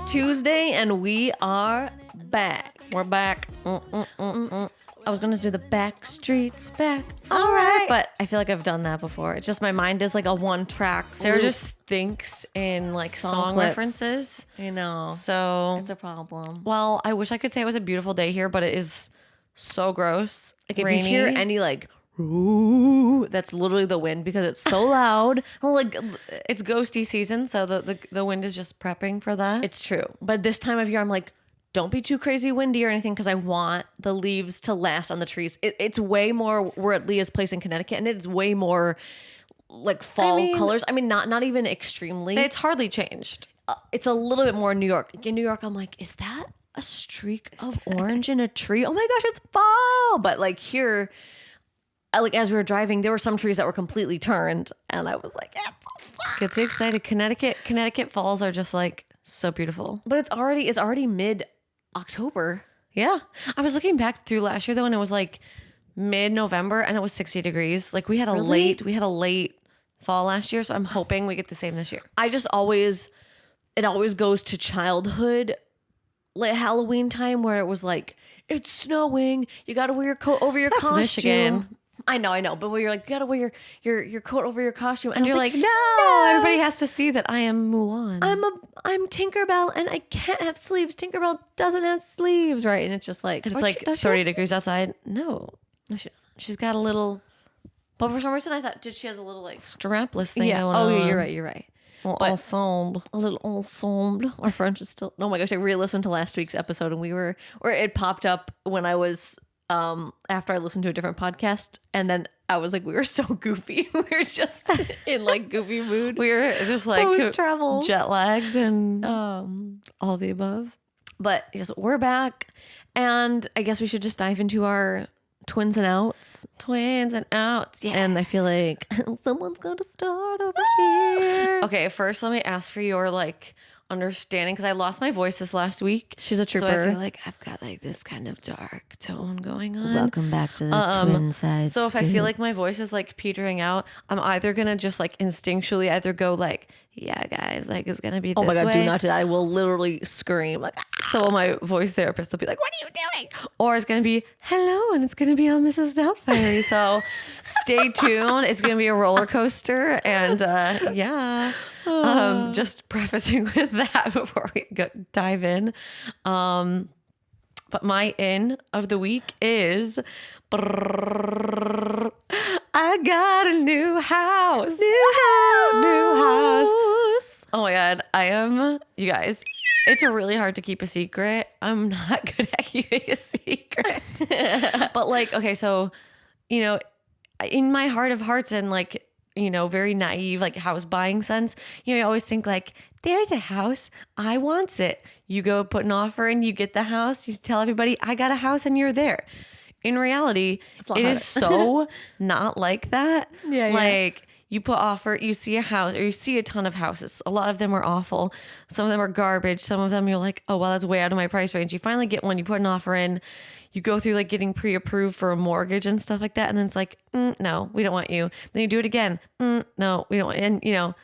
Tuesday and we are back. We're back. I was going to do the back streets back. All right. But I feel like I've done that before. It's just my mind is like a one track. Sarah just thinks in like song references. You know. So it's a problem. Well, I wish I could say it was a beautiful day here, but it is so gross. Like rainy. If you hear any like, ooh, that's literally the wind because it's so loud. I'm like, it's ghosty season, so the wind is just prepping for that. It's true. But this time of year, I'm like, don't be too crazy windy or anything because I want the leaves to last on the trees. It's way more, we're at Leah's place in Connecticut, and it's way more like fall colors. I mean, not even extremely. It's hardly changed. It's a little bit more in New York. In New York, I'm like, is that a streak of orange in a tree? Oh my gosh, it's fall. But like here, like as we were driving, there were some trees that were completely turned, and I was like, gets you excited. Connecticut falls are just like so beautiful. But it's already mid-October. Yeah. I was looking back through last year though, and it was like mid-November and it was 60 degrees. Like we had a late fall last year, so I'm hoping we get the same this year. It always goes to childhood, like Halloween time, where it was like, it's snowing, you gotta wear your coat over your costume. Michigan. I know, but where you're like, you gotta wear your coat over your costume, and you're like, no, everybody has to see that I am Mulan. I'm Tinkerbell, and I can't have sleeves. Tinkerbell doesn't have sleeves, right? And it's just like, it's like 30 degrees outside. No, she doesn't. She's got a little. But for some reason, I thought, did she have a little like strapless thing? Yeah. Going on. Yeah, you're right. A little ensemble. Our French is still. Oh my gosh! I re-listened to last week's episode, and it popped up when I was after I listened to a different podcast, and then I was like, we were so goofy. We were just in like goofy mood. We were just like post-travel, jet lagged, and all the above. But yes, we're back, and I guess we should just dive into our twins and outs. Yeah. And I feel like someone's going to start over here. Okay, first let me ask for your like understanding, because I lost my voice this last week. She's a trooper. So I feel like I've got like this kind of dark tone going on. Welcome back to the twin side. So if I feel like my voice is like petering out, I'm either gonna just like instinctually either go like, yeah guys, like it's gonna be this way. Oh my god, do not do that. I will literally scream like, so my voice therapist will be like, what are you doing? Or it's gonna be hello, and it's gonna be all Mrs. Doubtfire. So stay tuned. It's gonna be a roller coaster, and just prefacing with that before we dive in. But my in of the week is I got a new house. New house. Oh my god, you guys, it's really hard to keep a secret. I'm not good at keeping a secret. But like, okay, so, you know, in my heart of hearts and like, you know, very naive, like house buying sense, you know, you always think like, there's a house, I wants it. You go put an offer and you get the house, you tell everybody, I got a house, and you're there. In reality, it is so not like that. Yeah. Like you put offer, you see a house, or you see a ton of houses. A lot of them are awful. Some of them are garbage. Some of them you're like, oh, well, that's way out of my price range. You finally get one, you put an offer in, you go through like getting pre-approved for a mortgage and stuff like that. And then it's like, no, we don't want you. Then you do it again. No, we don't want, and you know,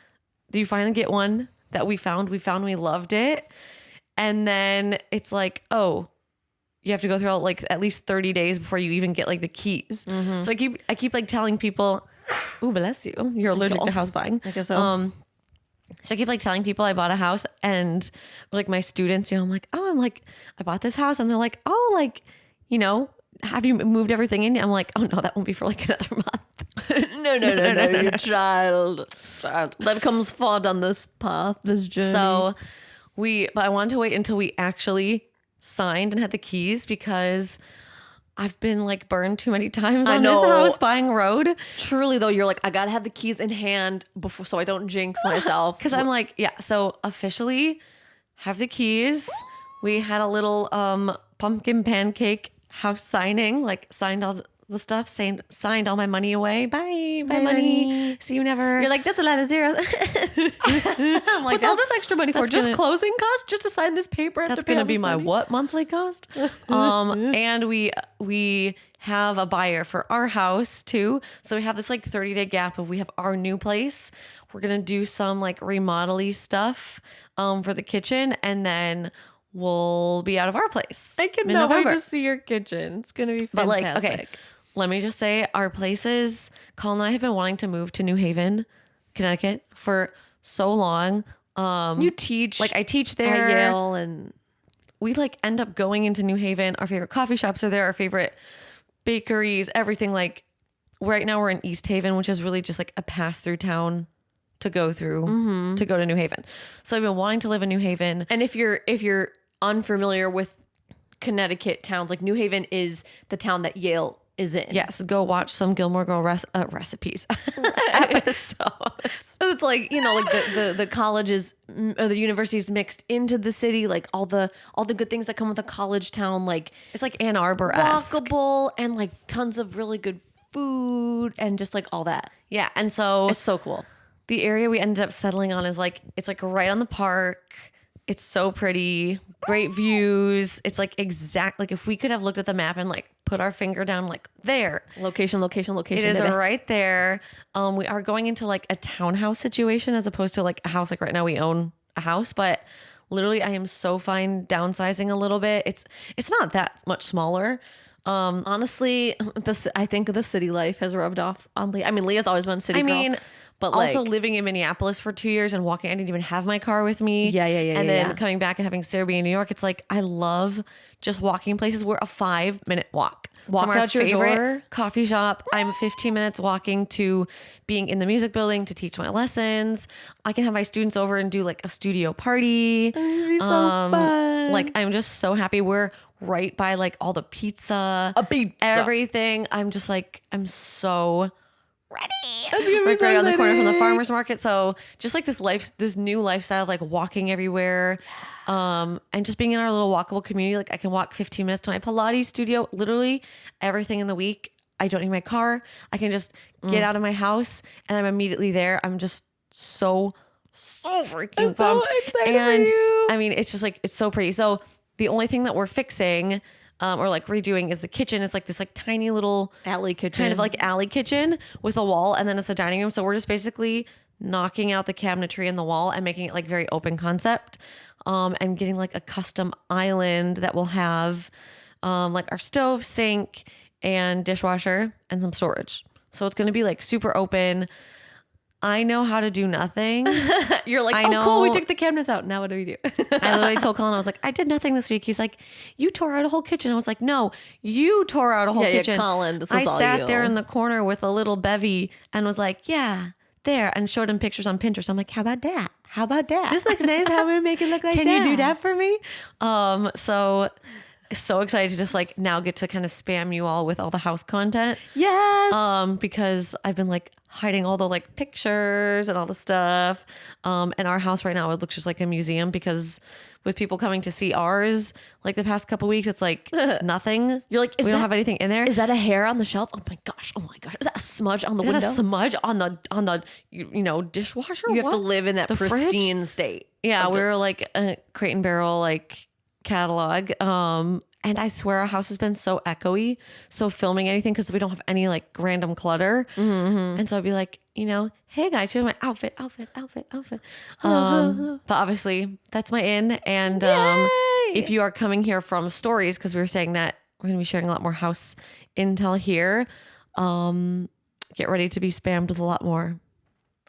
you finally get one that we found, we loved it. And then it's like, oh, you have to go through like at least 30 days before you even get like the keys. Mm-hmm. So I keep like telling people, oh, bless you, you're allergic to house buying. I guess so. So I keep like telling people I bought a house, and like my students, you know, I'm like, I bought this house, and they're like, oh, like, you know, have you moved everything in? I'm like, oh no, that won't be for like another month. No, your child. That comes forward on this path, this journey. So but I wanted to wait until we actually signed and had the keys, because I've been like burned too many times on this house buying road. Truly though, you're like, I gotta have the keys in hand before, so I don't jinx myself. Because I'm like, yeah. So officially have the keys. We had a little pumpkin pancake house signing, like signed all the stuff, signed all my money away. Bye money. See you never. You're like, that's a lot of zeros. I'm like, what's all this extra money for? Just closing costs? Just to sign this paper? That's gonna be my what monthly cost? And we have a buyer for our house too. So we have this like 30-day gap of we have our new place. We're going to do some like remodel-y stuff for the kitchen, and then we'll be out of our place. I cannot wait to see your kitchen. It's going to be fantastic. But like, okay, let me just say our places, Colin and I have been wanting to move to New Haven, Connecticut for so long. You teach. Like I teach there. At Yale, and we like end up going into New Haven. Our favorite coffee shops are there. Our favorite bakeries, everything. Like right now we're in East Haven, which is really just like a pass through town to go through to go to New Haven. So I've been wanting to live in New Haven. And if you're unfamiliar with Connecticut towns, like New Haven is the town that Yale is in. Yes, go watch some Gilmore Girl recipes episodes. It's like, you know, like the colleges or the universities mixed into the city, like all the good things that come with a college town, like It's like Ann Arbor-esque. walkable and like tons of really good food and just like all that. Yeah, and so It's so cool. the area we ended up settling on is like, it's like right on the park. It's so pretty, great views. It's like exact, like if we could have looked at the map and like put our finger down, like there. Location. It is right there. We are going into like a townhouse situation as opposed to like a house. Like right now we own a house, but literally I am so fine downsizing a little bit. It's not that much smaller. Honestly, I think the city life has rubbed off on Leah. I mean, Leah's always been a city girl. But also living in Minneapolis for 2 years and walking, I didn't even have my car with me. Yeah. And then coming back and having Sarah be in New York, it's like I love just walking places. We're a 5-minute walk. Walk from our out your favorite door. coffee shop. I'm 15 minutes walking to being in the music building to teach my lessons. I can have my students over and do like a studio party. It'd be so fun. Like I'm just so happy. We're right by like all the pizza, pizza. everything. I'm just like, I'm so ready. That's gonna be Like so right on the corner from the exciting. farmer's market. So just like this new lifestyle of like walking everywhere, and just being in our little walkable community. Like I can walk 15 minutes to my Pilates studio, literally everything in the week. I don't need my car. I can just get out of my house and I'm immediately there. I'm just so freaking pumped. excited And for you. I mean, it's just like, it's so pretty. So the only thing that we're fixing or like redoing is the kitchen is like this like tiny little alley kitchen, kind of like alley kitchen with a wall, and then it's a dining room. So we're just basically knocking out the cabinetry in the wall and making it like very open concept, and getting like a custom island that will have like our stove, sink, and dishwasher and some storage. So it's going to be like super open. I know how to do nothing. You're like, I know. cool, we took the cabinets out. Now what do we do? I literally told Colin, I was like, I did nothing this week. He's like, you tore out a whole kitchen. I was like, no, you tore out a whole kitchen. Colin, this was I all sat you. there in the corner with a little bevy and was like, yeah, there, and showed him pictures on Pinterest. I'm like, how about that? How about that? This looks nice. How we make it look like Can you do that for me? So excited to just like now get to kind of spam you all with all the house content. Yes. Because I've been like hiding all the like pictures and all the stuff. And our house right now, it looks just like a museum because with people coming to see ours, like the past couple weeks, it's like nothing. You're like, we don't have anything in there. Is that a hair on the shelf? Oh my gosh. Is that a smudge on the Is window? that a smudge on the dishwasher? You have to What? live in that The fridge? pristine state. Yeah, of we just- were like a Crate and Barrel like catalog. And I swear our house has been so echoey. So filming anything because we don't have any like random clutter. And so I'd be like, hey guys, here's my outfit. But obviously that's my in. And if you are coming here from stories, because we were saying that we're going to be sharing a lot more house intel here, get ready to be spammed with a lot more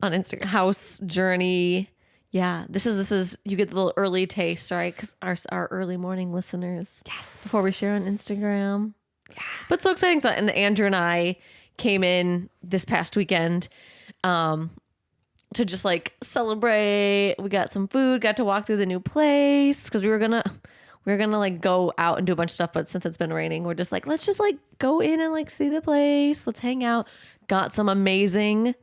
on Instagram. house journey. Yeah, this is you get the little early taste, right? Because our early morning listeners. Yes. Before we share on Instagram. Yeah. But so exciting. So, and Andrew and I came in this past weekend to just like celebrate. We got some food, got to walk through the new place because we were gonna like go out and do a bunch of stuff, but since it's been raining, we're just like, let's just like go in and like see the place. Let's hang out. Got some amazing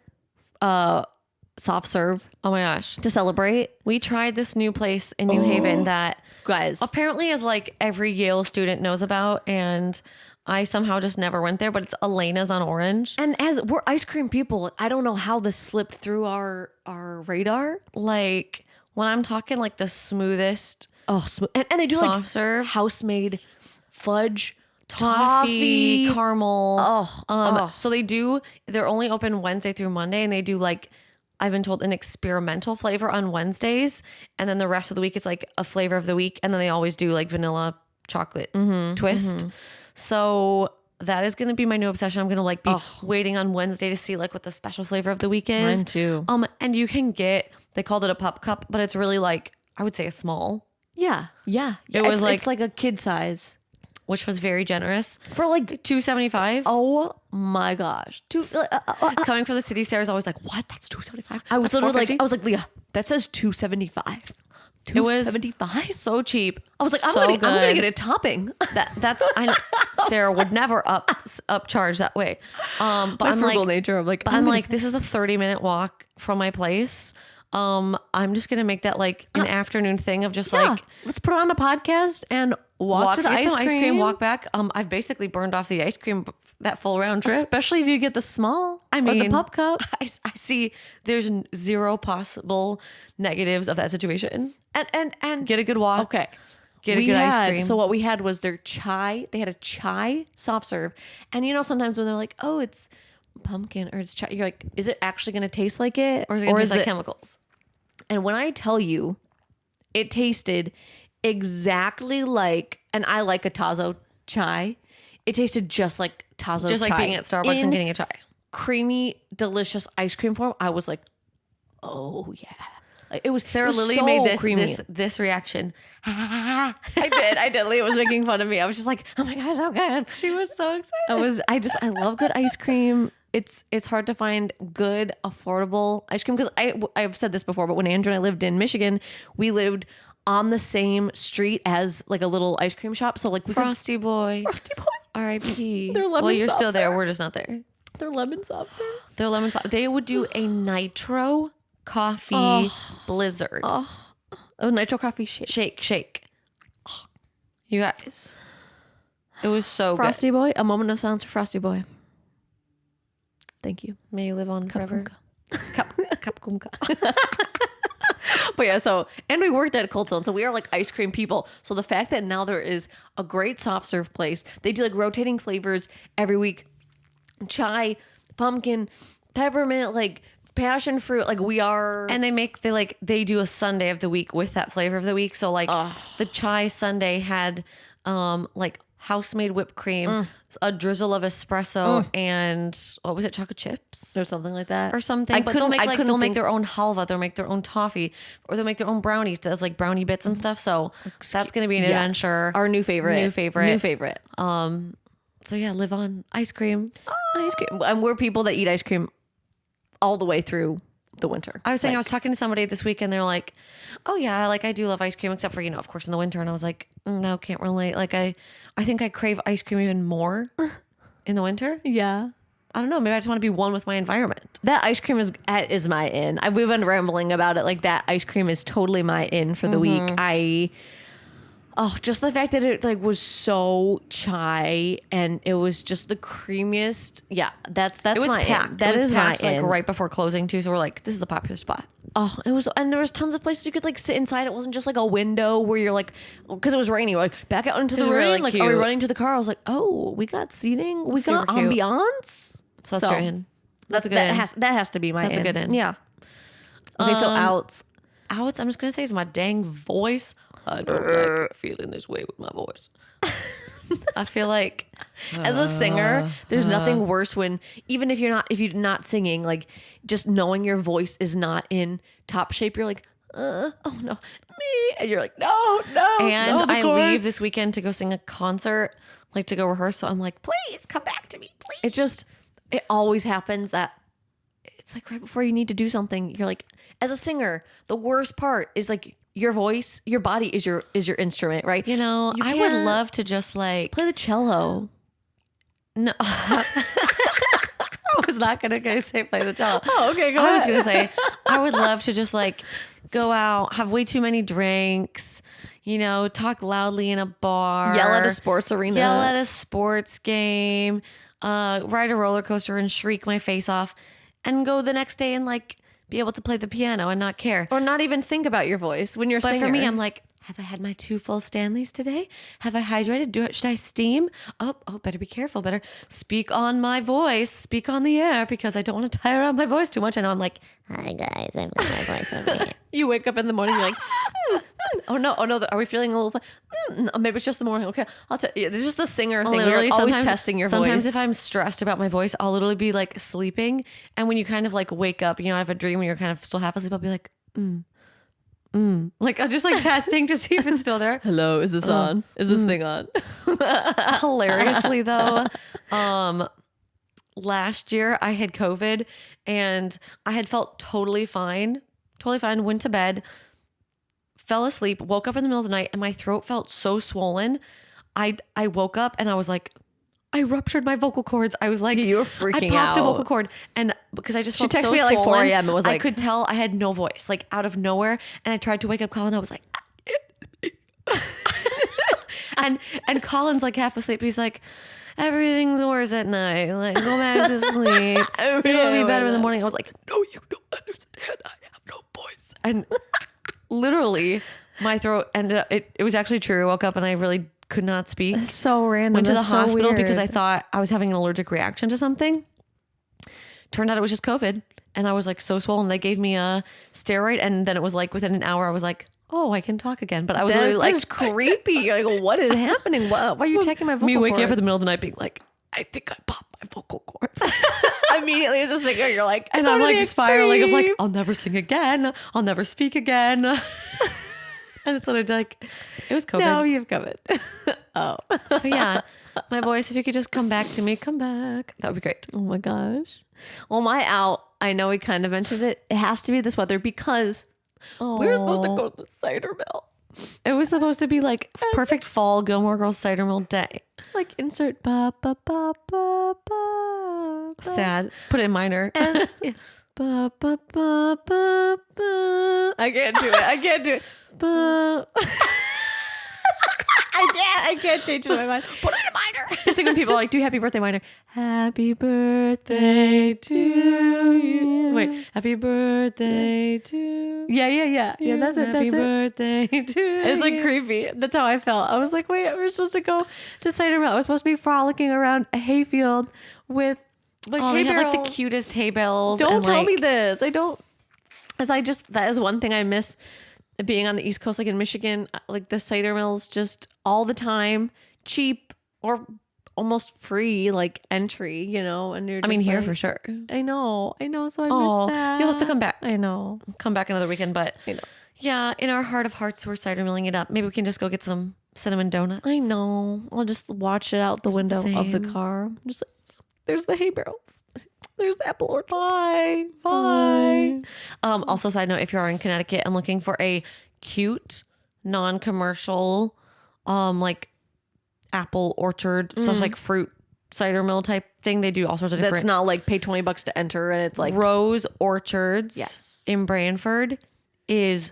soft serve. Oh my gosh. To celebrate. We tried this new place in New Haven that Guys, apparently is like every Yale student knows about, and I somehow just never went there, but it's Elena's on Orange. and as we're ice cream people, I don't know how this slipped through our radar. Like when I'm talking like the smoothest Oh, smooth. And they do soft like serve. house-made fudge toffee, caramel. Oh. So they're only open Wednesday through Monday, and they do like, I've been told, an experimental flavor on Wednesdays, and then the rest of the week it's like a flavor of the week, and then they always do like vanilla chocolate twist. So that is going to be my new obsession. I'm going to like be waiting on Wednesday to see like what the special flavor of the week is. Mine too. And you can get, they called it a pup cup, but it's really like, I would say a small. Yeah. It was it's like a kid size. Which was very generous. For like $2.75. Oh my gosh. Coming from the city, Sarah's always like, what? That's $2.75? I was literally like, Leah, that says $2.75. It was $2.75? so cheap. I was like, so I'm gonna get a topping. I know Sarah would never upcharge that way. But My I'm frugal like, nature. I'm like, I'm like, this is a 30-minute walk from my place. I'm just gonna make that like an afternoon thing of just like, let's put on a podcast and walk to the get some ice cream. walk back. I've basically burned off the ice cream that full round trip. Especially if you get the small I or mean, the pup cup. I see there's zero possible negatives of that situation. And Get a good walk. okay. Get a good ice cream. So what we had was their chai. They had a chai soft serve. And you know, sometimes when they're like, oh, it's pumpkin or it's chai, you're like, is it actually going to taste like it? Or is it going to taste like chemicals? And when I tell you, it tasted exactly like, and I like a Tazo chai. It tasted just like Tazo chai. Just like being at Starbucks and getting a chai. Creamy, delicious ice cream form. I was like, oh yeah. Like, it was Sarah it was Lily so made creamy. this reaction. I did. Leah was making fun of me. I was just like, oh my gosh, so good. She was so excited. I love good ice cream. It's hard to find good, affordable ice cream because I've said this before, but when Andrew and I lived in Michigan, we lived on the same street as like a little ice cream shop. So like Frosty Boy. R.I.P. Their lemon Well, you're soft still there. serve. We're just not there. Their lemon soft serve. Their lemon sauce. They would do a nitro coffee blizzard. Oh, nitro coffee shake. Shake. You guys. It was so Frosty Boy. A moment of silence for Frosty Boy. Thank you. good. May you live on forever. Kapkumka. But yeah, so, and we worked at Cold Stone, so we are like ice cream people. So the fact that now there is a great soft serve place, they do like rotating flavors every week. Chai, pumpkin, peppermint, like passion fruit, like we are. And they do a Sunday of the week with that flavor of the week. So like the chai Sunday had like house-made whipped cream, a drizzle of espresso, and what was it, chocolate chips? Or something like that. Or something. But they'll make their own halva, they'll make their own toffee, or they'll make their own brownies. Does like brownie bits and stuff. So that's gonna be an adventure. Our new favorite. So yeah, live on ice cream. Ice cream. And we're people that eat ice cream all the way through the winter. I was saying, I was talking to somebody this week and they're like, oh yeah, like I do love ice cream, except for, you know, of course in the winter. And I was like, no, can't relate. Like I think I crave ice cream even more in the winter. Yeah. I don't know. Maybe I just want to be one with my environment. That ice cream is my in. We've been rambling about it. Like that ice cream is totally my in for the week. Just the fact that it like was so chai and it was just the creamiest. Yeah, that's It was my packed. in. That is packed, my like in. right before closing too. So we're like, this is a popular spot. Oh, it was, and there was tons of places you could like sit inside. It wasn't just like a window where you're like, because it was raining, like back out into the rain. really like, are we cute. running to the car? I was like, oh, we got seating, we got Super cute. ambiance. So that's your in. That's a good that in. that has to be my. That's a good in. Yeah. Okay, so outs. Outs, I'm just gonna say, is my dang voice. I don't like feeling this way with my voice. I feel like As a singer, there's nothing worse when even if you're not singing, like just knowing your voice is not in top shape, you're like, oh no, me, and you're like, no. and no, the I chorus. leave this weekend to go sing a concert, like to go rehearse. So I'm like, please come back to me, please. It always happens that it's like right before you need to do something, you're like, as a singer, the worst part is like your voice, your body is your instrument, right? You know, I would love to just like play the cello. No, I was not gonna say play the cello. Oh, okay, go I was ahead. gonna say I would love to just like go out, have way too many drinks, you know, talk loudly in a bar, Yell at a sports arena. yell at a sports game, ride a roller coaster and shriek my face off, and go the next day and like be able to play the piano and not care. Or not even think about your voice when you're But singer. for me, I'm like, have I had my 2 full Stanleys today? Have I hydrated? Should I steam? Oh, better be careful. Better speak on my voice, speak on the air, because I don't want to tire out my voice too much. I know I'm like, Hi guys, I've got my voice over here. you wake up in the morning, you're like, oh no, are we feeling a little? Maybe it's just the morning. Okay, I'll tell you. It's just the singer thing. literally You're always sometimes testing your sometimes voice. if I'm stressed about my voice, I'll literally be like sleeping, and when you kind of like wake up, I have a dream when you're kind of still half asleep, I'll be like like I'm just like testing to see if it's still there. Hello, is this on? Is this thing on? Hilariously though, last year I had COVID and I had felt totally fine, went to bed, fell asleep, woke up in the middle of the night, and my throat felt so swollen. I woke up and I was like, I ruptured my vocal cords. I was like, You were freaking I popped a out. vocal cord, and because I just felt texted so me at like 4 swollen, a.m. It was I like- could tell I had no voice, like out of nowhere. And I tried to wake up Colin. I was like, and Colin's like half asleep. He's like, everything's worse at night. Like, go back to sleep. It'll be better in the morning. I was like, no, you don't understand. I have no voice. And literally, my throat ended up. It was actually true. I woke up and I really could not speak. So random. Went to the That's so hospital because I weird. thought I was having an allergic reaction to something. Turned out it was just COVID. And I was like so swollen. They gave me a steroid. And then it was like within an hour, I was like, oh, I can talk again. But I was really like, that's creepy. You're like, what is happening? Why are you taking my vocal me waking cord? up in the middle of the night being like, I think I popped my vocal cords. Immediately as a singer, you're like, And go I'm to like the spiraling of like, extreme. I'll never sing again. I'll never speak again. And it's sort of like, it was COVID. now you've covered. Oh. So yeah, my voice, if you could just come back to me, come back. That would be great. Oh my gosh. Well, my out, I know we kind of mentioned it. It has to be this weather because we were supposed to go to the cider mill. It was supposed to be like perfect fall Gilmore Girls cider mill day. Like insert ba ba ba ba ba. Sad. Put it in minor. And ba ba ba ba ba. I can't do it. Ba. I can't change it in my mind. Put it in a minor. It's like when people are like do happy birthday minor. Happy birthday to you. Wait, happy birthday to you. Yeah, that's it. Happy That's it. birthday to It's like creepy. That's how I felt. I was like, wait, we're supposed to go to cider mill. I was supposed to be frolicking around a hayfield with like Oh, hay they have like the barrels. cutest hay bales. Don't and, tell like, me this. I don't. As that is one thing I miss being on the East Coast, like in Michigan, like the cider mills just all the time, cheap or almost free, like entry, and you're just I mean, here like, for sure. I know. So I Oh, miss that. you'll have to come back. I know. Come back another weekend, but I know. yeah, in our heart of hearts, we're cider milling it up. Maybe we can just go get some cinnamon donuts. I know. I'll just watch it out the window of the Same. car. Just like, there's the hay barrels. There's the apple orchard. Bye. Also, side note, if you are in Connecticut and looking for a cute, non-commercial, like apple orchard / like fruit cider mill type thing, they do all sorts of different. That's not like pay $20 to enter, and it's like Rose Orchards. Yes. In Branford is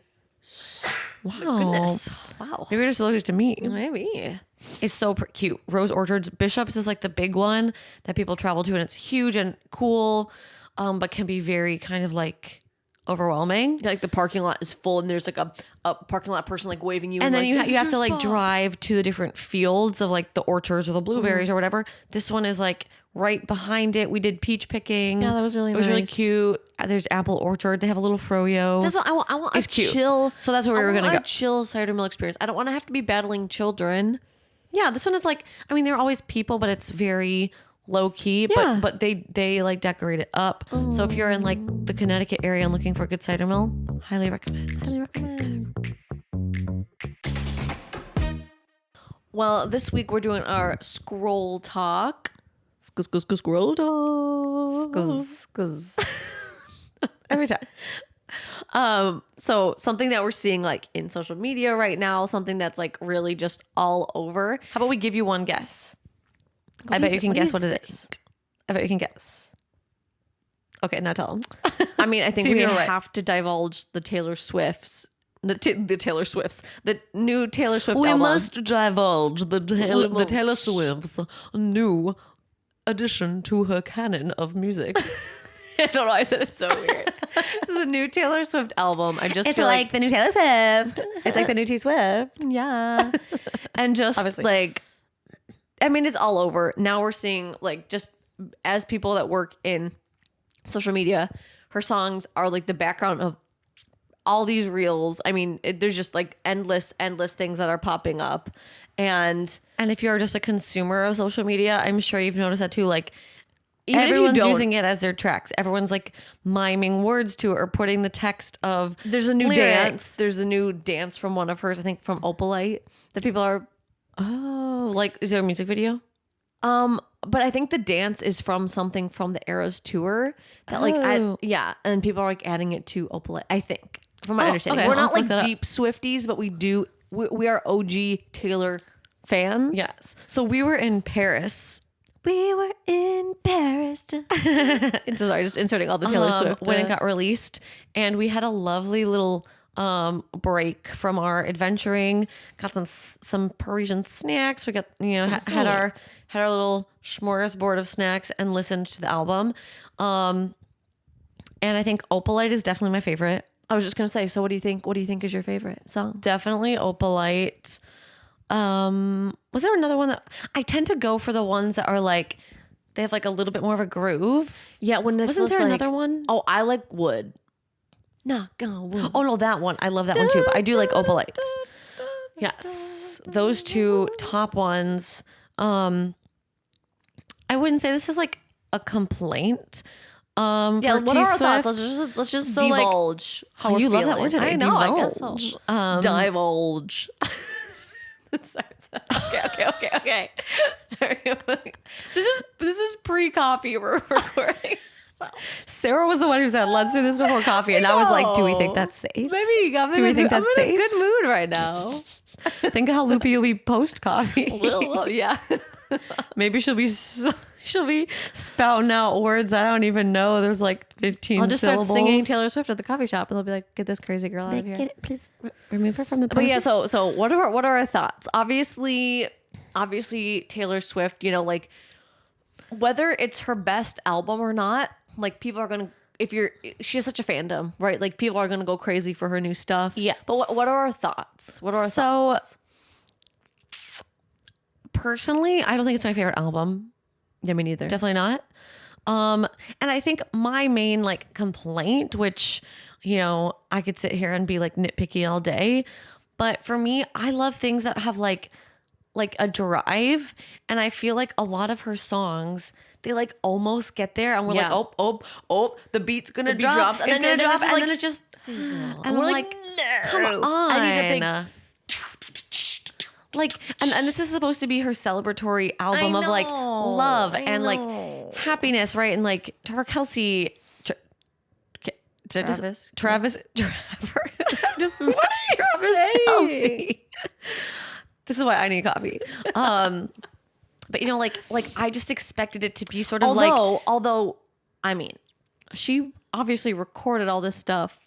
wow. goodness. Wow. Maybe you're just allergic to me. Maybe. It's so cute. Rose Orchards. Bishop's is like the big one that people travel to, and it's huge and cool, but can be very kind of like overwhelming. Like the parking lot is full, and there's like a parking lot person like waving you, And then like, you have to like drive to the different fields of like the orchards or the blueberries or whatever. This one is like right behind it. We did peach picking. Yeah, that was really It was really nice. cute. There's apple orchard. They have a little froyo. That's what I want. I want It's a cute. chill. So that's where we were gonna a go. chill cider mill experience. I don't want to have to be battling children. Yeah, this one is like, I mean, there are always people, but it's very low key. Yeah. But they like decorate it up. So if you're in like the Connecticut area and looking for a good cider mill, highly recommend. Highly recommend. Well, this week we're doing our scroll talk. Scroll talk. Every time. So something that we're seeing like in social media right now, something that's like really just all over. How about we give you one guess? I do bet you you can what do guess you what it is. I bet you can guess. Okay, now tell them. I mean, I think See if we you're right. have to divulge the Taylor Swifts. The Taylor Swifts. The new Taylor Swift We album. must divulge the must. Taylor Swift's new addition to her canon of music. I don't know why I said it's so weird. The new Taylor Swift album. I just It's feel like the new Taylor Swift. It's like the new T Swift. yeah. And just Obviously. like, I mean, it's all over. Now we're seeing like, just as people that work in social media, her songs are like the background of all these reels. I mean, there's just like endless things that are popping up. And if you're just a consumer of social media, I'm sure you've noticed that too. Like, even everyone's if you don't, using it as their tracks. Everyone's like miming words to it or putting the text of there's a new lyrics. dance. There's a new dance from one of hers, I think from Opalite, that people are. Oh, like, is there a music video? But I think the dance is from something from the Eras tour that Oh. and people are like adding it to Opalite, I think, from my understanding. okay, We're I'll not look like that up. deep Swifties, but we are OG Taylor fans. Yes. So we were in Paris. We were in Paris. And so sorry, just inserting all the Taylor Swift when it got released, and we had a lovely little break from our adventuring. Got some Parisian snacks. We got had our little smorgasbord of snacks and listened to the album. And I think Opalite is definitely my favorite. I was just gonna say. So what do you think? What do you think is your favorite song? Definitely Opalite. Was there another one that I tend to go for the ones that are like they have like a little bit more of a groove? Yeah, when this Wasn't was there like, another one? Oh, I like Wood. Knock on wood. Oh no, that one. I love that one too, but I do like Opalite. Yes. Those two top ones. I wouldn't say this is like a complaint. Yeah, for what are our T-Swift. thoughts? Let's just So, like, divulge how we're you love feeling. that word today. I know. I guess Divulge. so. Divulge. Okay. Sorry. This is pre-coffee. We're recording. So. Sarah was the one who said, "Let's do this before coffee," and I was like, "Do we think that's safe? Maybe you got me. Do we think that's I'm in safe? a good mood right now. Think of how loopy you'll be post coffee. Well, yeah. Maybe she'll be spouting out words I don't even know. There's like 15 I'll just syllables. start singing Taylor Swift at the coffee shop, and they'll be like, "Get this crazy girl out of here." Please. Remove her from the But yeah, premises. so what are our thoughts? Obviously Taylor Swift, like whether it's her best album or not, like people are gonna she has such a fandom, right? Like people are gonna go crazy for her new stuff. Yes. But what are our thoughts? What are our thoughts? Personally, I don't think it's my favorite album. Yeah, me neither. Definitely not. And I think my main like complaint, which, I could sit here and be like nitpicky all day, but for me, I love things that have like a drive. And I feel like a lot of her songs, they like almost get there and we're Yeah. like, oh, the beat's gonna The beat drop. drops, It's and gonna then drop. it's And like- then it's just, and I'm we're like, no. come on. I need a Like, and this is supposed to be her celebratory album of like know, love I and like know. happiness, right? And like Trevor Kelsey, Trevor, just What are you Travis saying? Kelce. This is why I need coffee. But like I just expected it to be sort of although I mean, she obviously recorded all this stuff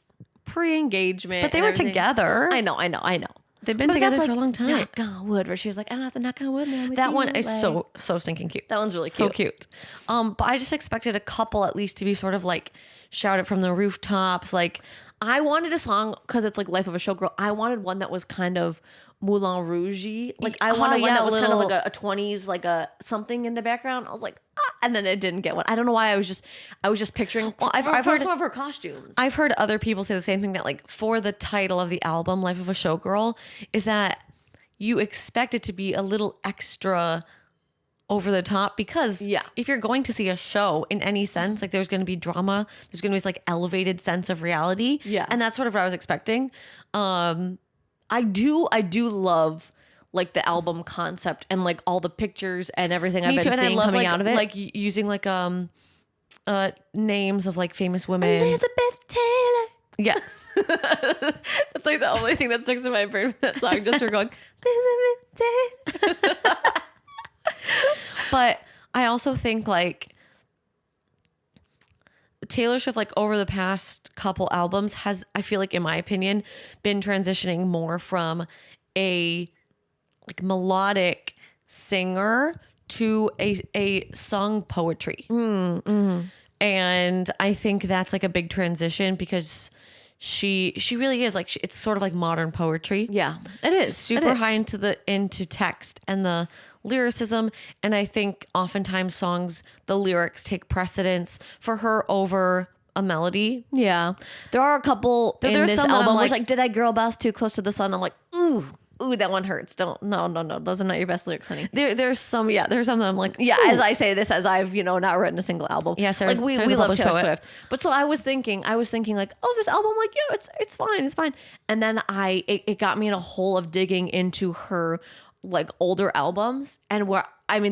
pre-engagement, but they and were everything. together. I know. They've been But together that's for a long time. Knock on wood, where she's like, I don't have to knock on wood, man. with That you," one is like- so stinking cute. That one's really So cute. cute. But I just expected a couple at least to be sort of like shouted from the rooftops. Like, I wanted a song because it's like Life of a Showgirl. I wanted one that was kind of Moulin Rouge-y. Like I wanted one yeah, that was kind of little- like a 20s, like a something in the background. I was like, and then it didn't get one. I don't know why. I was just picturing. Well, I've I've heard- heard some of her costumes. I've heard other people say the same thing, that like for the title of the album, Life of a Showgirl, is that you expect it to be a little extra over the top, because if you're going to see a show in any sense, like there's going to be drama, there's going to be this like elevated sense of reality. Yeah. And that's sort of what I was expecting. I do love like the album concept and like all the pictures and everything I've been and I seeing love coming like, out of it. like using like names of like famous women. Elizabeth Taylor. Yes. That's like the only thing that sticks in my brain from that song. Just for going, Elizabeth Taylor. But I also think like Taylor Swift, like over the past couple albums, has, I feel like in my opinion, been transitioning more from a like melodic singer to a song poetry. And I think that's like a big transition because she really is like, it's sort of like modern poetry. Yeah, it is Super high into text and the lyricism. And I think oftentimes songs, the lyrics take precedence for her over a melody. Yeah, there are a couple in There's this some that I'm album. like- Like, did I girl boss too close to the sun? I'm like, ooh, that one hurts. No. Those are not your best lyrics, honey. There's some that I'm like, Yeah, ooh. as I say this, as I've not written a single album. Yeah, Sarah's- like we Sarah's a love published Taylor poet. Swift, but so I was thinking like, oh, this album, like, yeah, it's fine, and then it got me in a hole of digging into her like older albums, and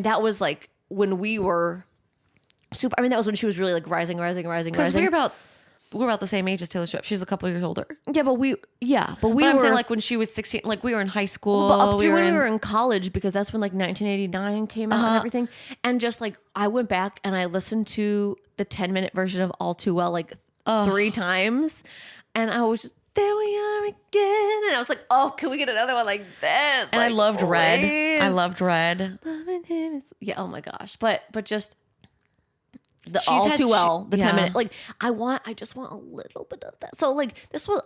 that was like when we were super. That was when she was really like rising. Because we're about the same age as Taylor Swift. She's a couple years older. Yeah, but we But were I'm saying like when she was 16, like we were in high school. but up through when we were in college, because that's when like 1989 came out and everything. And just like I went back and I listened to the 10-minute version of All Too Well like 3 times, and I was just, there we are again, and I was like, oh, can we get another one like this? And I Like, loved Red. please. I loved Red. Loving him is, yeah, oh my gosh, but just the She's All had Too Well, the yeah. 10-minute, like I just want a little bit of that. So like this was,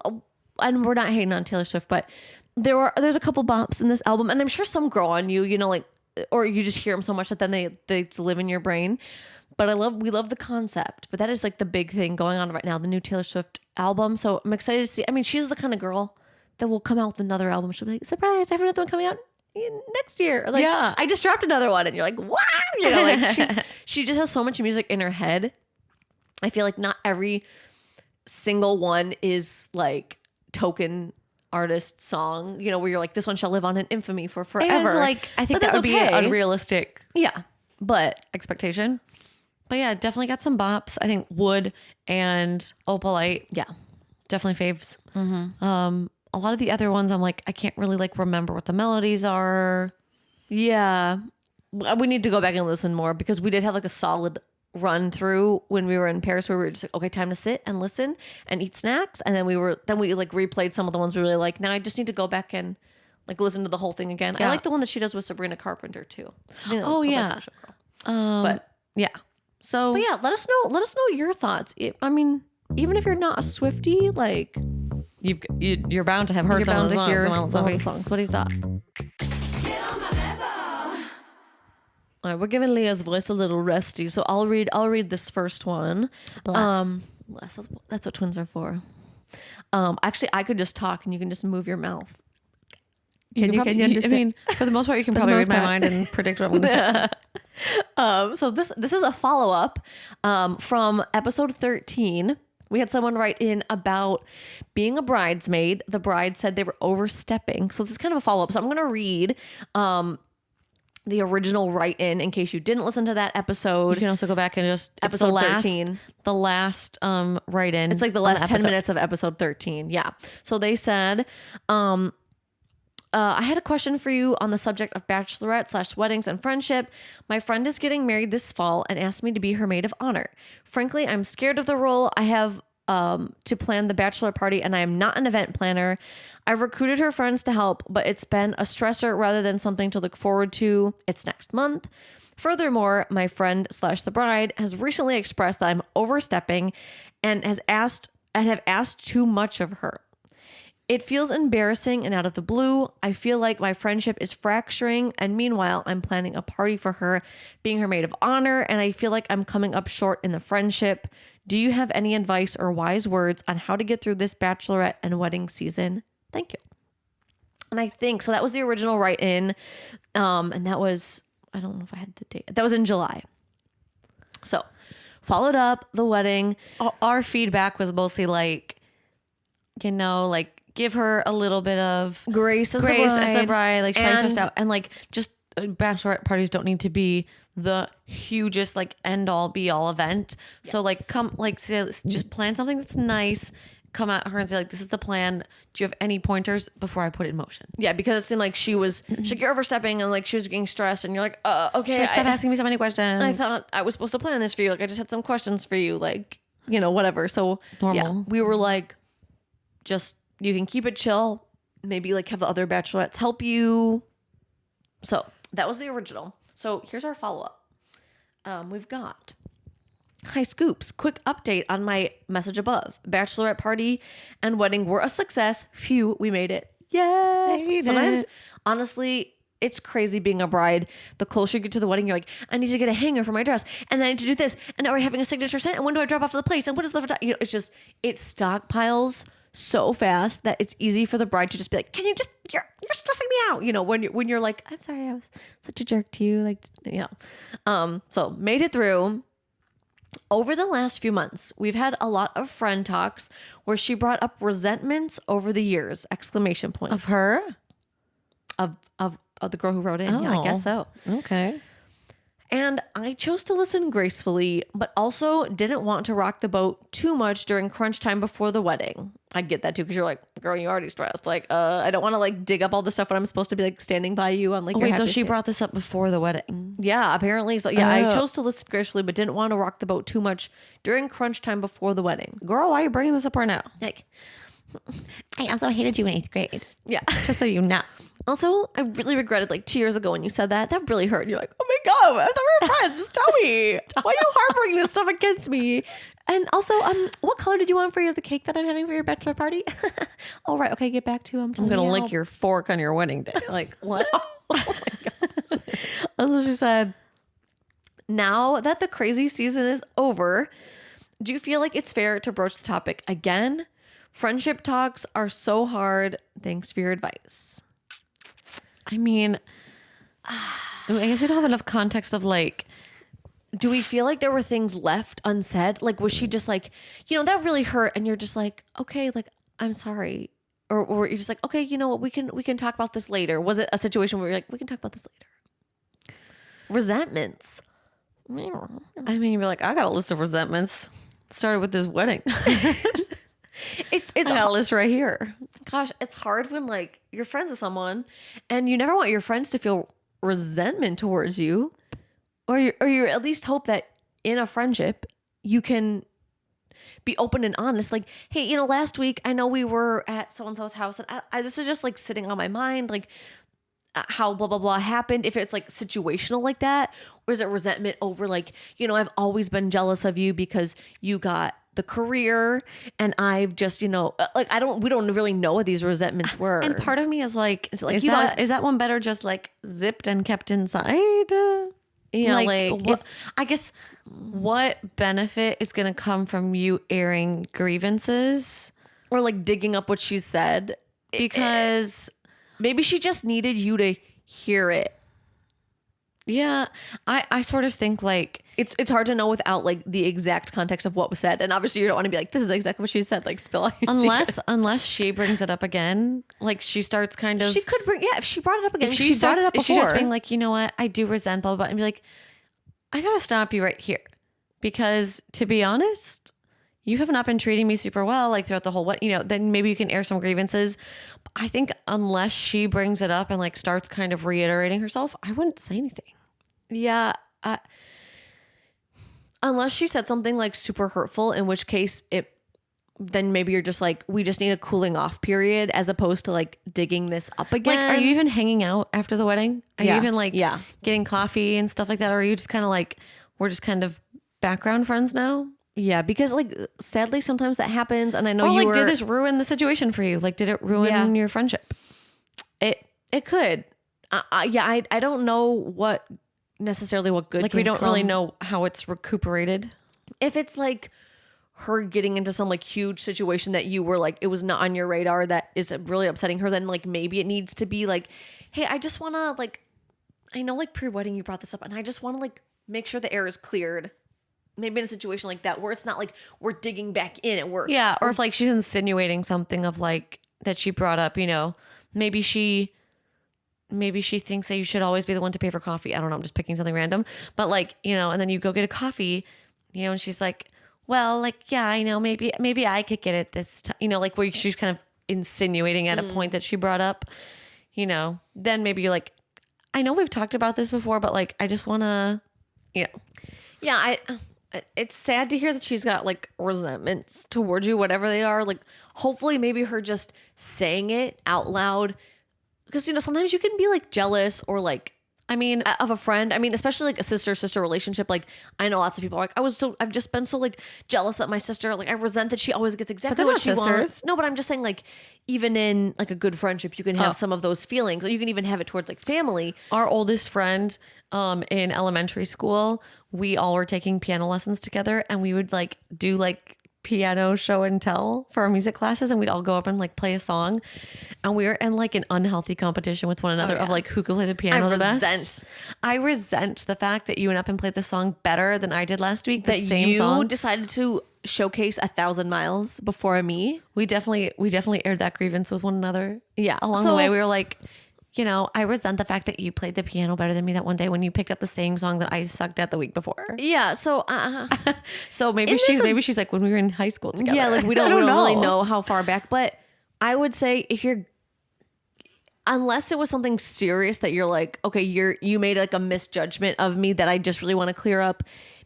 and we're not hating on Taylor Swift, but there's a couple bops in this album, and I'm sure some grow on you, like, or you just hear them so much that then they live in your brain. But we love the concept, but that is like the big thing going on right now, the new Taylor Swift album. So I'm excited to see. She's the kind of girl that will come out with another album. She'll be like, surprise, I have another one coming out next year. Or like, Yeah. I just dropped another one, and you're like, wow, like she just has so much music in her head. I feel like not every single one is like token artist song, where you're like, this one shall live on in infamy for forever. And like I think But that would that's be an okay. unrealistic Yeah, but expectation. But yeah, definitely got some bops. I think Wood and Opalite, yeah, definitely faves. A lot of the other ones, I'm like, I can't really like remember what the melodies are. yeah. We need to go back and listen more, because we did have like a solid run through when we were in Paris, where we were just like, okay, time to sit and listen and eat snacks, and then we like replayed some of the ones we really like. Now I just need to go back and like listen to the whole thing again. Yeah. I like the one that she does with Sabrina Carpenter too. I think that was Oh, called, like, yeah. Fashion Girl. But Yeah. So But yeah, let us know your thoughts. Even if you're not a Swiftie, like, you're bound to have heard you're bound to hear some some of the songs. What do you thought? All right, we're giving Leah's voice a little rusty, so I'll read this first one. Bless. Bless. That's what twins are for. Actually, I could just talk and you can just move your mouth. Can you understand? for the most part, you can For the probably read most my part. mind and predict what I'm going to say. So this is a follow-up from episode 13. We had someone write in about being a bridesmaid. The bride said they were overstepping. So this is kind of a follow-up. So I'm going to read the original write-in in case you didn't listen to that episode. You can also go back and just Episode 13. The last write-in. It's like the on last 10 episode. minutes of episode 13. Yeah. So they said, I had a question for you on the subject of bachelorette/weddings and friendship. My friend is getting married this fall and asked me to be her maid of honor. Frankly, I'm scared of the role. I have to plan the bachelor party, and I am not an event planner. I've recruited her friends to help, but it's been a stressor rather than something to look forward to. It's next month. Furthermore, my friend / the bride has recently expressed that I'm overstepping and have asked too much of her. It feels embarrassing and out of the blue. I feel like my friendship is fracturing, and meanwhile, I'm planning a party for her, being her maid of honor, and I feel like I'm coming up short in the friendship. Do you have any advice or wise words on how to get through this bachelorette and wedding season? Thank you. And I think, so that was the original write-in, and that was, I don't know if I had the date. That was in July. So, followed up the wedding. Our feedback was mostly like, like give her a little bit of Grace as the bride. like try to stress out, and like just bachelorette parties don't need to be the hugest like end all be all event. Yes. So like just plan something that's nice. Come at her and say like, this is the plan. Do you have any pointers before I put it in motion? Yeah, because it seemed like she's like, you're overstepping, and like she was getting stressed, and you're like, okay. Like, stop asking me so many questions. I thought I was supposed to plan this for you. Like I just had some questions for you, like, whatever. So normal. Yeah, we were like, just, you can keep it chill. Maybe like have the other bachelorettes help you. So that was the original. So here's our follow-up. We've got, Hi Scoops, quick update on my message above. Bachelorette party and wedding were a success. Phew, we made it. Yes. Made Sometimes, it. honestly, it's crazy being a bride. The closer you get to the wedding, you're like, I need to get a hanger for my dress, and I need to do this, and now we're having a signature scent, and when do I drop off the plates, and what is the, it's just, it stockpiles so fast that it's easy for the bride to just be like, can you just, you're stressing me out, when you're like, I'm sorry, I was such a jerk to you, so made it through. Over the last few months, we've had a lot of friend talks where she brought up resentments over the years, exclamation point. Of her? Of the girl who wrote in. Yeah, I guess so. Okay. And I chose to listen gracefully, but also didn't want to rock the boat too much during crunch time before the wedding. I get that too, because you're like, girl, you already stressed. Like, I don't want to like dig up all the stuff when I'm supposed to be like standing by you on like. Oh, your wait, so happy she stand. brought this up before the wedding? Yeah, apparently. So yeah, I Oh. chose to listen gracefully, but didn't want to rock the boat too much during crunch time before the wedding. Girl, why are you bringing this up right now? Like, I also hated you in 8th grade. yeah. Just so you know. Also, I really regretted like 2 years ago when you said that. That really hurt. You're like, oh my God, I thought we were friends. Just tell me. Why are you harboring this stuff against me? And also, what color did you want for the cake that I'm having for your bachelor party? Oh, right. Okay, get back to I'm going to lick your fork on your wedding day. Like, what? Oh my gosh. That's what she said. Now that the crazy season is over, do you feel like it's fair to broach the topic again? Friendship talks are so hard. Thanks for your advice. I mean, I guess we don't have enough context of like, Do we feel like there were things left unsaid? Like, was she just like, that really hurt, and you're just like, okay, like, I'm sorry, or you're just like, okay, you know what, we can talk about this later. Was it a situation where you're like, we can talk about this later? Resentments. I mean, you're like, I got a list of resentments. Started with this wedding. It's I got a list right here. gosh, it's hard when like you're friends with someone, and you never want your friends to feel resentment towards you, or you at least hope that in a friendship you can be open and honest. Like, hey, last week I know we were at so and so's house, and I this is just like sitting on my mind, like how blah blah blah happened. If it's like situational like that, or is it resentment over like, I've always been jealous of you because you got the career, and I've just, we don't really know what these resentments were. And part of me is like, is that- that one better just like zipped and kept inside? Yeah, what, I guess what benefit is going to come from you airing grievances? or like digging up what she said, Because maybe she just needed you to hear it. yeah, I sort of think like, It's hard to know without like the exact context of what was said, and obviously you don't want to be like, this is exactly what she said, like spill out your secret. unless she brings it up again, like she starts kind of, She could bring, if she brought it up again, if she brought it up if before. she's just being like, you know what, I do resent blah, blah, blah, and be like, I gotta stop you right here, because to be honest, you have not been treating me super well, like throughout the whole what, then maybe you can air some grievances. But I think unless she brings it up and like starts kind of reiterating herself, I wouldn't say anything. Yeah. Unless she said something like super hurtful, in which case then maybe you're just like, we just need a cooling off period, as opposed to like digging this up again. Like, are you even hanging out after the wedding? Are Yeah. you even like Yeah. getting coffee and stuff like that? Or are you just kind of like, we're just kind of background friends now? Yeah, because like sadly sometimes that happens, and I know Or you like, were, did this ruin the situation for you? Like, did it ruin your friendship? it could. I don't know what good Like, can we don't really come. know how it's recuperated. If it's like her getting into some like huge situation that you were like, it was not on your radar, that is really upsetting her, then like maybe it needs to be like, hey, I just want to like, I know like pre-wedding you brought this up, and I just want to like make sure the air is cleared. Maybe in a situation like that where it's not like we're digging back in and we're, Yeah. Or if like she's insinuating something of like that she brought up, maybe she thinks that you should always be the one to pay for coffee. I don't know. I'm just picking something random, but like, and then you go get a coffee, and she's like, well, like, yeah, I know, maybe I could get it this time, like where she's kind of insinuating at a point that she brought up, then maybe you're like, I know we've talked about this before, but like, I just want to, yeah, it's sad to hear that she's got like resentments towards you, whatever they are. Like, hopefully maybe her just saying it out loud, because sometimes you can be like jealous or like I mean, of a friend. I mean, especially like a sister relationship. Like I know lots of people are like, I've just been so like jealous that my sister, like I resent that she always gets exactly they're what not she sisters. wants. No, but I'm just saying like even in like a good friendship, you can have some of those feelings, or you can even have it towards like family. our oldest friend in elementary school, we all were taking piano lessons together, and we would like do like piano show and tell for our music classes, and we'd all go up and like play a song, and we were in like an unhealthy competition with one another of like who could play the piano the best. I resent the fact that you went up and played the song better than I did last week. The same You song. decided to showcase 1,000 miles before me. We definitely aired that grievance with one another. Yeah. Along the way, we were like, you know, I resent the fact that you played the piano better than me that one day when you picked up the same song that I sucked at the week before. Yeah. So, So maybe she's like when we were in high school together. yeah, like we don't really know how far back, but I would say unless it was something serious that you're like, okay, you made like a misjudgment of me that I just really want to clear up.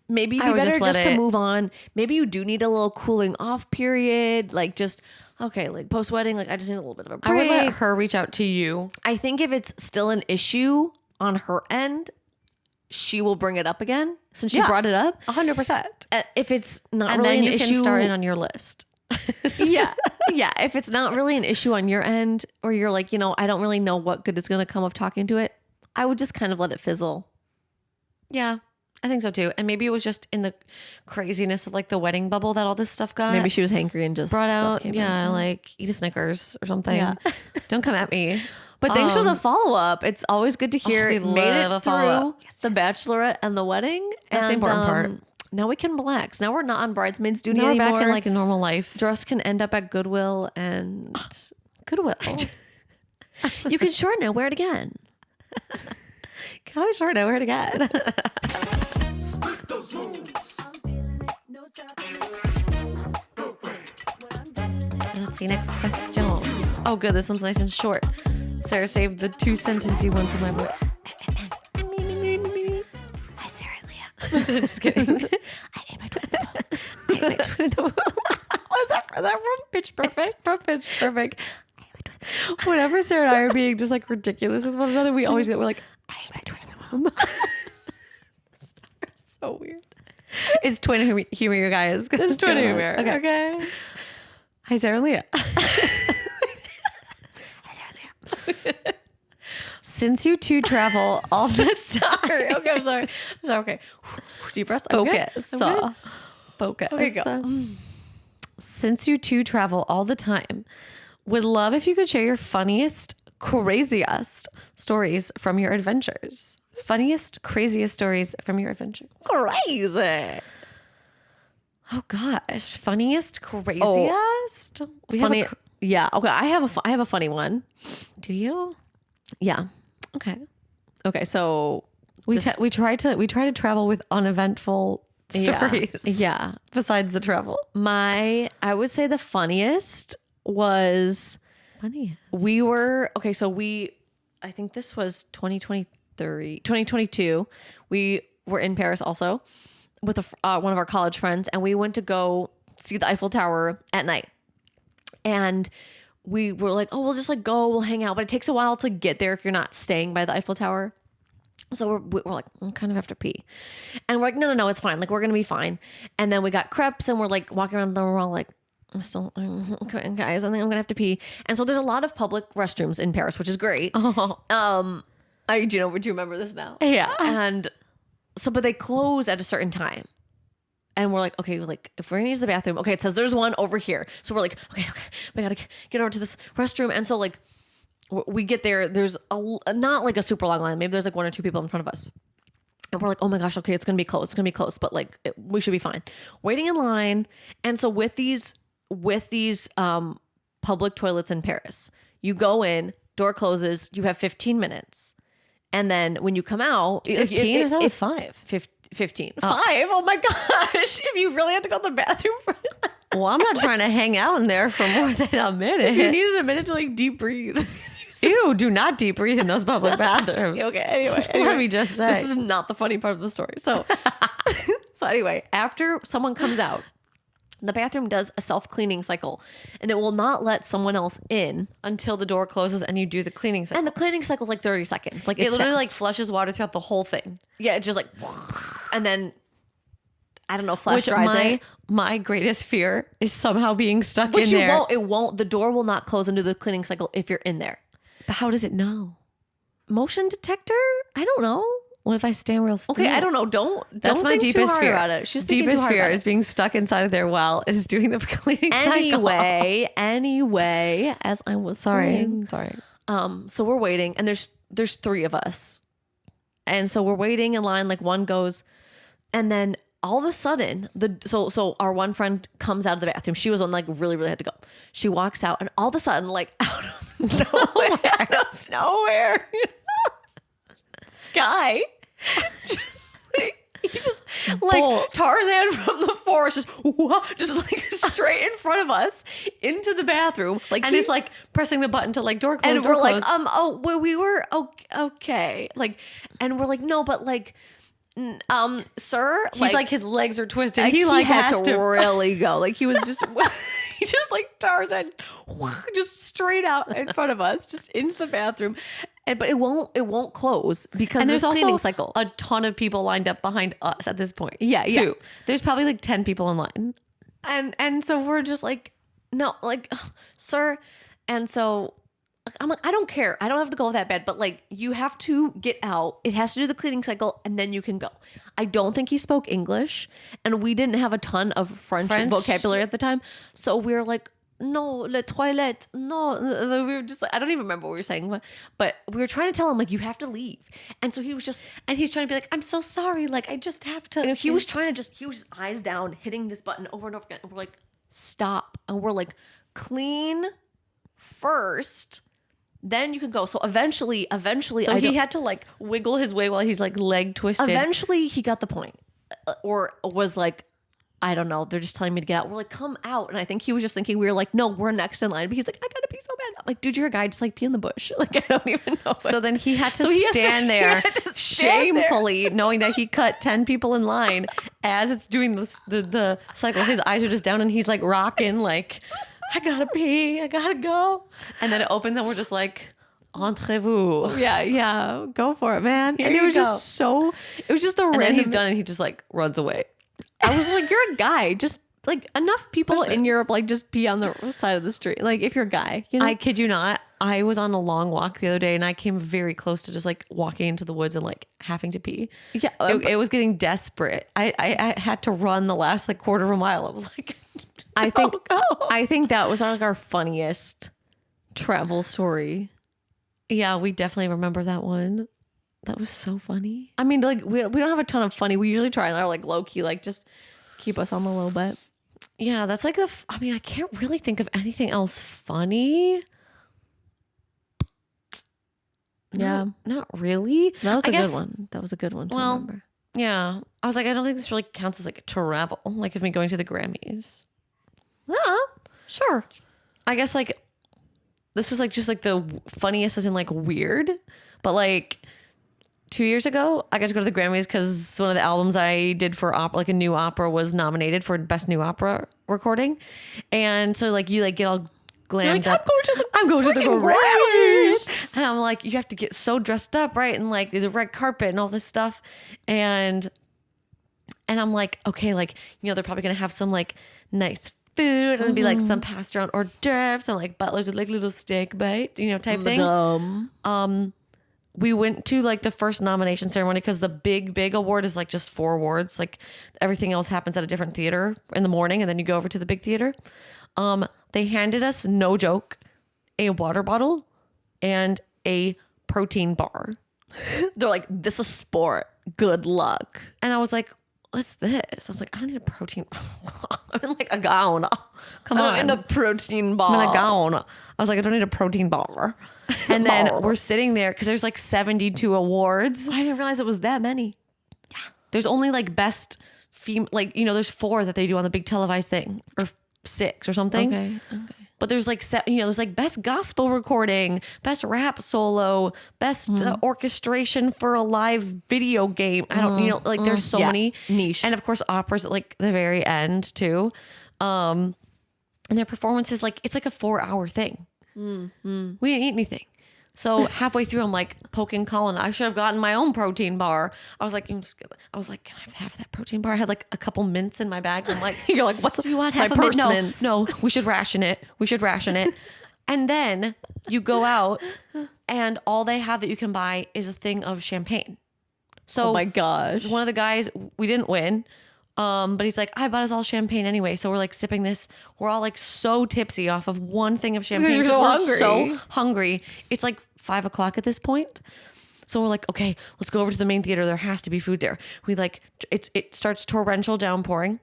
Maybe it'd be better just to move on. Maybe you do need a little cooling off period. Like just, okay, like post wedding, like I just need a little bit of a break. I would let her reach out to you. I think if it's still an issue on her end, she will bring it up again since she brought it up. 100%. If it's not And really then an you issue, can start in on your list. yeah. Yeah. If it's not really an issue on your end, or you're like, you know, I don't really know what good is going to come of talking to it, I would just kind of let it fizzle. Yeah, I think so too. And maybe it was just in the craziness of like the wedding bubble that all this stuff got. Maybe she was hankry and just brought stuff out. came Yeah, in. like eat a Snickers or something. Yeah. Don't come at me. But thanks for the follow up. It's always good to hear. we It made love it a follow-up. through the bachelorette and the wedding. That's the and, important part. Now we can relax. Now we're not on bridesmaids duty Now we're anymore. back in like a normal life. Dress can end up at Goodwill, and Goodwill. you can shorten it, wear it again. Can I short wear it again? Let's see, next question. Oh, good. This one's nice and short. Sarah saved the 2-sentencey one for my voice. Hi, Sarah Leah. Just kidding. I ate my twin in the womb. I ate my twin in the womb. Was that from Pitch Perfect? From Pitch Perfect. Whenever Sarah and I are being just like ridiculous with one another, we always get, we're like, I ate my twin in the womb. so weird. It's twin humor, you guys. It's twin humor. Okay. Hi, Sarah Leah. Hi, Sarah Leah. Since you two travel all the time. Okay, I'm sorry. Okay. Deep breaths. Focus. Focus. Okay, go. Since you two travel all the time, would love if you could share your funniest, craziest stories from your adventures. Funniest, craziest stories from your adventures. Crazy. Oh gosh, funniest, craziest. Funny. Yeah. Okay. I have a funny one. Do you? Yeah. Okay. Okay. So We try to travel with uneventful stories. Yeah. Besides the travel. I would say the funniest was Funniest. I think this was 2022. We were in Paris also with one of our college friends, and we went to go see the Eiffel Tower at night. And we were like, oh, we'll just like go, we'll hang out, but it takes a while to get there if you're not staying by the Eiffel Tower. So we're like, we kind of have to pee. And we're like, no, it's fine. Like, we're going to be fine. And then we got crepes, and we're like walking around, and we're all like, okay, guys, I think I'm going to have to pee. And so there's a lot of public restrooms in Paris, which is great. Oh. Would you remember this now? Yeah. And so, but they close at a certain time. And we're like, okay, like if we're gonna use the bathroom, okay, it says there's one over here. So we're like, okay, we gotta get over to this restroom. And so like we get there, there's not like a super long line. Maybe there's like one or two people in front of us. And we're like, oh my gosh, okay, it's gonna be close, but like we should be fine. Waiting in line. And so with these public toilets in Paris, you go in, door closes, you have 15 minutes. And then when you come out, 15? I thought it was 5. 15. 5? Oh my gosh. If you really had to go to the bathroom for Well, I'm not trying to hang out in there for more than a minute. you needed a minute to like deep breathe. Ew, do not deep breathe in those public bathrooms. Okay, anyway. Let me just say. This is not the funny part of the story. So, so anyway, after someone comes out, The bathroom does a self-cleaning cycle, and it will not let someone else in until the door closes and you do the cleaning cycle. and the cleaning cycle is like 30 seconds. Like, It it's literally fast. like flushes water throughout the whole thing. Yeah, it's just like, and then I don't know, flash dries it. My greatest fear is somehow being stuck But in you there. won't. It won't. The door will not close into the cleaning cycle if you're in there. But how does it know? Motion detector? I don't know. What if I stand real still? Okay, I don't know. That's That's my think too deepest hard fear. about it. She's thinking too deepest hard fear about is it. being stuck inside of there while it's doing the cleaning cycle. Anyway, as I was saying, Sorry. so we're waiting, and there's 3 of us, and so we're waiting in line. Like, one goes, and then all of a sudden, so our one friend comes out of the bathroom. She was on like really had to go. She walks out, and all of a sudden, like out of nowhere, this guy he just like Bolts. Tarzan from the forest, just like straight in front of us into the bathroom. Like, And he's like pressing the button to like door close, and door we're close. like, we were okay. Like, and we're like, no, but like, sir, He's like his legs are twisted. he like had has to really go. Like, he was just, he just like Tarzan, just straight out in front of us, just into the bathroom. But it won't close because And there's there's cleaning also cycle. a ton of people lined up behind us at this point. Yeah. There's probably like 10 people in line. And so we're just like, no, like, sir. And so I'm like, I don't care. I don't have to go that bad, but like, you have to get out. It has to do the cleaning cycle, and then you can go. I don't think he spoke English, and we didn't have a ton of French vocabulary at the time. So we were like, no, le toilette, no. We were just like, I don't even remember what we were saying, but we were trying to tell him, like, you have to leave. And so he was just, and he's trying to be like, I'm so sorry. Like, I just have to. And he was trying to he was just eyes down, hitting this button over and over again. And we're like, stop. And we're like, clean first, then you can go. So eventually, So he had to like wiggle his way while he's like leg twisted. eventually he got the point, or was like, I don't know. They're just telling me to get out. We're like, come out. And I think he was just thinking we were like, no, we're next in line. But he's like, I gotta pee so bad. I'm like, dude, you're a guy. Just like pee in the bush. Like, I don't even know. So then he had to he stand he there had to stand shamefully, knowing that he cut 10 people in line as it's doing the cycle. His eyes are just down and he's like rocking, like, I gotta pee, I gotta go. And then it opens and we're just like, entrez-vous. Yeah, go for it, man. Here and it you was go. just so. It was just the. And then he's done and he just like runs away. I was like, you're a guy. Just like enough people in Europe, like just pee on the side of the street. Like, if you're a guy, you know. I kid you not. I was on a long walk the other day and I came very close to just like walking into the woods and like having to pee. Yeah, It was getting desperate. I had to run the last like quarter of a mile. I was like, I think that was like our funniest travel story. yeah, we definitely remember that one. That was so funny. I mean, like, we don't have a ton of funny. We usually try and are like low key, like just keep us on the low bit. Yeah, that's like I mean, I can't really think of anything else funny. Yeah, Not really. that was I a guess- good one. That was a good one to Well, remember. Yeah. I was like, I don't think this really counts as like travel. Like of me going to the Grammys. Yeah, sure. I guess like this was like just like the funniest as in like weird. But like 2 years ago, I got to go to the Grammys because one of the albums I did for opera, like a new opera, was nominated for Best New Opera Recording. And so like you like get all glammed up. I'm going to the Grammys. And I'm like, you have to get so dressed up, right? And like the red carpet and all this stuff. And I'm like, okay, like, you know, they're probably going to have some like nice food and it'll be like some passed around hors d'oeuvres and like butlers with like little steak bite, you know, type thing. We went to like the first nomination ceremony because the big award is like just 4 awards. Like everything else happens at a different theater in the morning and then you go over to the big theater. They handed us, no joke, a water bottle and a protein bar. They're like, this is sport. Good luck. And I was like, what's this? I was like, I don't need a protein. I'm in like a gown. Come on. In a protein bar. I'm in a gown. I was like, I don't need a protein bar. And then we're sitting there because there's like 72 awards. I didn't realize it was that many. There's only like best female, like, you know, there's 4 that they do on the big televised thing or 6 or something. Okay. But there's like, you know, there's like best gospel recording, best rap solo, best orchestration for a live video game. I don't, you know, like there's so many niche. And of course, operas at like the very end too. And their performance is like, it's like a 4-hour thing. We didn't eat anything. So halfway through, I'm like poking Colin. I should have gotten my own protein bar. I was like, can I have that protein bar? I had like a couple mints in my bags. I'm like, you're like, what's you want? Half a mint? No, we should ration it. And then you go out and all they have that you can buy is a thing of champagne. So oh my gosh. One of the guys, we didn't win. But he's like, I bought us all champagne anyway. So we're like sipping this. We're all like so tipsy off of one thing of champagne. Because we're so hungry. It's like 5 o'clock at this point. So we're like, okay, let's go over to the main theater. There has to be food there. We like, it starts torrential downpouring.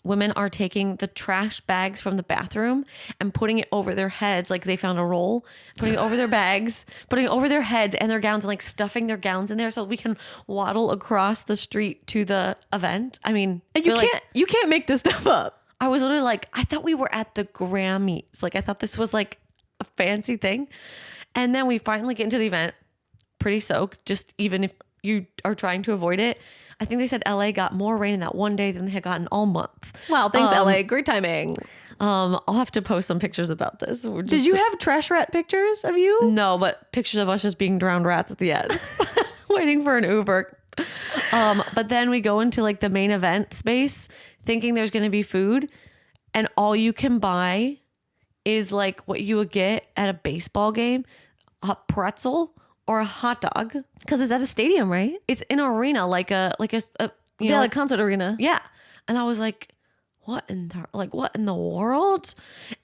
Women are taking the trash bags from the bathroom and putting it over their heads like they found a roll, putting it over their bags, putting it over their heads and their gowns and like stuffing their gowns in there so we can waddle across the street to the event. I mean, and you can't make this stuff up. I was literally like, I thought we were at the Grammys. Like I thought this was like a fancy thing. And then we finally get into the event pretty soaked, just even if you are trying to avoid it. I think they said LA got more rain in that one day than they had gotten all month. Wow, thanks LA. Great timing. I'll have to post some pictures about this. Did you have trash rat pictures of you? No, but pictures of us just being drowned rats at the end, waiting for an Uber. But then we go into like the main event space thinking there's going to be food, and all you can buy is like what you would get at a baseball game, a pretzel or a hot dog. Because it's at a stadium, right? It's in an arena, like a like concert arena. Yeah. And I was like, what in the world?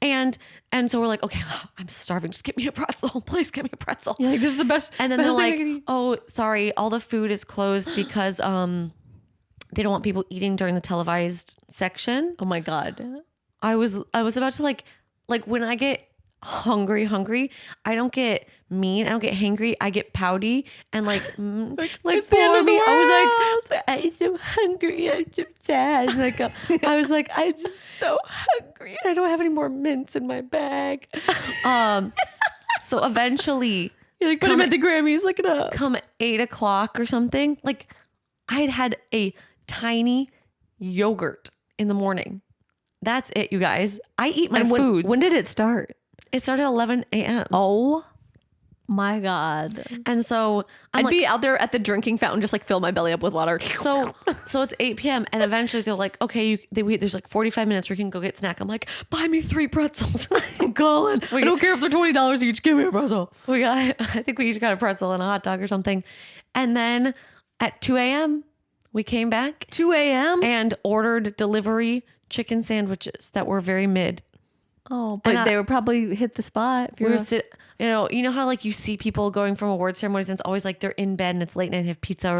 And so we're like, okay, I'm starving. Just get me a pretzel. Please get me a pretzel. Yeah, like, this is the best. And then they're like, oh, sorry, all the food is closed because they don't want people eating during the televised section. Oh my God. I was about to like when I get hungry, I don't get mean, I don't get hangry, I get pouty and like it's the end of the world. I was like, I'm so hungry, I'm so sad. Like I was like, I'm just so hungry. I don't have any more mints in my bag. So eventually, you're like, but I'm at the Grammys. Look it up. Come 8 o'clock or something. Like I had a tiny yogurt in the morning. That's it, you guys. I eat my foods. When did it start? It started at 11 a.m. Oh my God. And so I'd be out there at the drinking fountain, just like fill my belly up with water. So it's 8 p.m. and eventually they're like, okay, there's like 45 minutes where you can go get snack. I'm like, buy me 3 pretzels. Colin, I don't care if they're $20 each. Give me a pretzel. I think we each got a pretzel and a hot dog or something. And then at 2 a.m. we came back. 2 a.m. and ordered delivery chicken sandwiches that were very mid. Oh, but they would probably hit the spot. You know how like you see people going from award ceremonies and it's always like they're in bed and it's late night and have pizza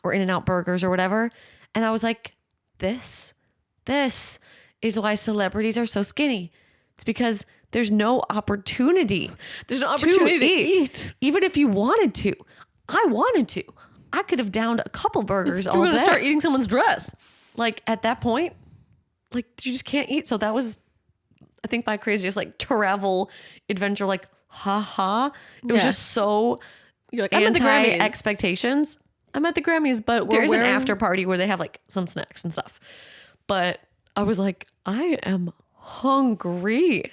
or In-N-Out burgers or whatever. And I was like, this is why celebrities are so skinny. It's because there's no opportunity. There's no opportunity to eat. Even if you wanted to. I wanted to. I could have downed a couple burgers all day. You're going to start eating someone's dress. Like at that point, like you just can't eat. So that was, I think, my craziest like travel adventure. Like, it was just so you're like, I'm at the Grammys. Expectations. I'm at the Grammys, but there's an after party where they have like some snacks and stuff. But I was like, I am hungry.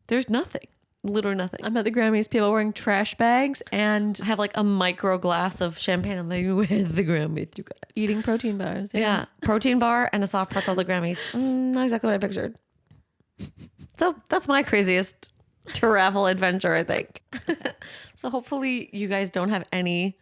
There's nothing, literally nothing. I'm at the Grammys. People wearing trash bags and I have like a micro glass of champagne. I'm like, where's the Grammys? You guys eating protein bars. Yeah, protein bar and a soft pretzel at the Grammys. Not exactly what I pictured. So that's my craziest travel adventure, I think. So hopefully you guys don't have any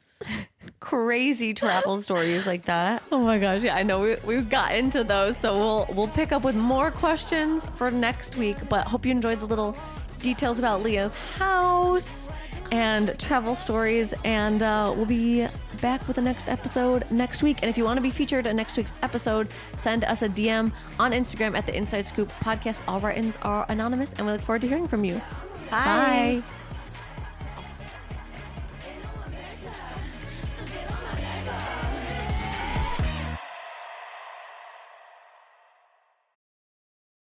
crazy travel stories like that. Oh my gosh, yeah, I know we've got into those, so we'll pick up with more questions for next week. But hope you enjoyed the little details about Leah's house and travel stories, and we'll be back with the next episode next week. And if you want to be featured in next week's episode, send us a DM on Instagram at the Inside Scoop Podcast. All write-ins are anonymous, and we look forward to hearing from you. Bye.